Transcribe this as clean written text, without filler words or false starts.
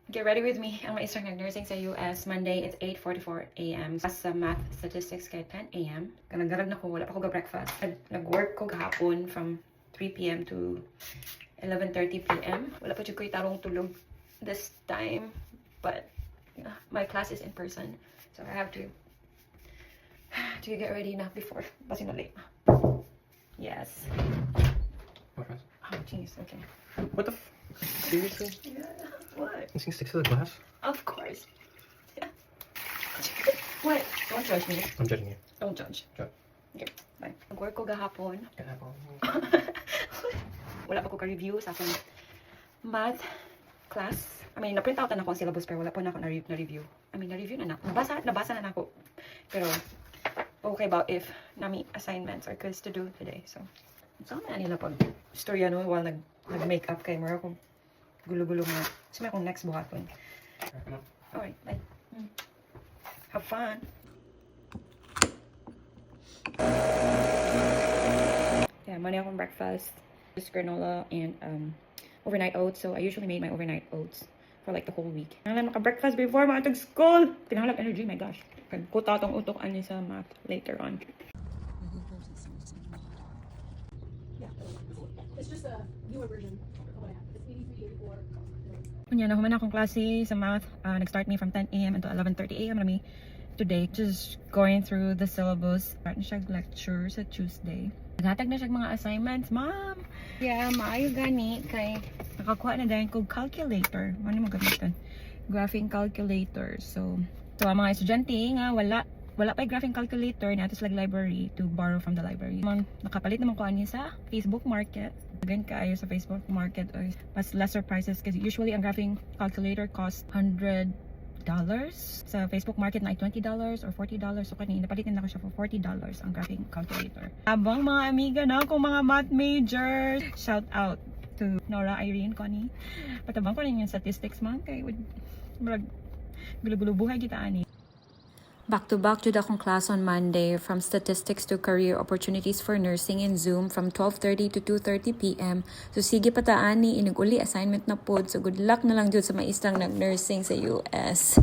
Get ready with me. Ang maestro nag-nursing sa US. Monday, it's 8:44 a.m. Sa math statistics kay 10 a.m. Nagdarag na ko, wala pa ko breakfast. Nag-work ko kahapon from 3 p.m. to 11:30 p.m. Wala pa dyan ko itarong tulog this time. But my class is in person. So I have to get ready na before. Basi na late. Yes. Okay. Oh, jeez. Okay. What the Seriously? Yeah. What? This thing sticks to the glass? Of course. Yeah. What? Don't judge me. I'm judging you. Don't judge. Judge. Okay, bye. Nag-work ko gahapon. Kahapon. Wala pa ko ka-review sa akong math class. I mean, na-print out na ako ang syllabus pero wala po na ako na-review. I mean, na-review na ako. Nabasa na ako. Pero, okay about if nami assignments or quiz to do today. So, saan na nila pag storya no while nag-makeup kay Mara kung gulo-gulo nga. So, may akong next buhaton. Alright, bye. Have fun. Yeah, money akong breakfast. Just granola and overnight oats. So I usually made my overnight oats for like the whole week. Nang naka-breakfast before matag school. Tinahalag energy, my gosh. Kuta tong utok ani sa math later on. Yeah, it's just a newer version of what I have. It's 8384. Kunya na human akong klase sa math. Nag-start me from 10 a.m. until 11:30 a.m. Nami today just going through the syllabus. Start na siya lecture sa Tuesday. Naghatag na siya mga assignments, ma'am. Yeah, maayo gani kay nakakuha na dahil kog calculator. Ano mo gamiton? Graphing calculator. So ang mga estudyante nga wala pa graphing calculator na ato sa library to borrow from the library. Nakapalit naman ko ani sa Facebook Market. Again kaayo sa Facebook Market or mas lesser prices kasi usually ang graphing calculator cost $100. Sa Facebook Market na ay $20 or $40. So kanina napalitin na ko siya for $40 ang graphing calculator. Abang mga amiga na akong mga math majors. Shout out to Nora, Irene, Connie. Patabang ko rin yung statistics man kay gulo-gulo buhay kita ani. Back-to-back jud akong class on Monday from statistics to career opportunities for nursing in Zoom from 12:30 to 2:30 p.m. So sige pataan ni inuguli assignment na pod. So good luck na lang jud sa maistrang nag-nursing sa US.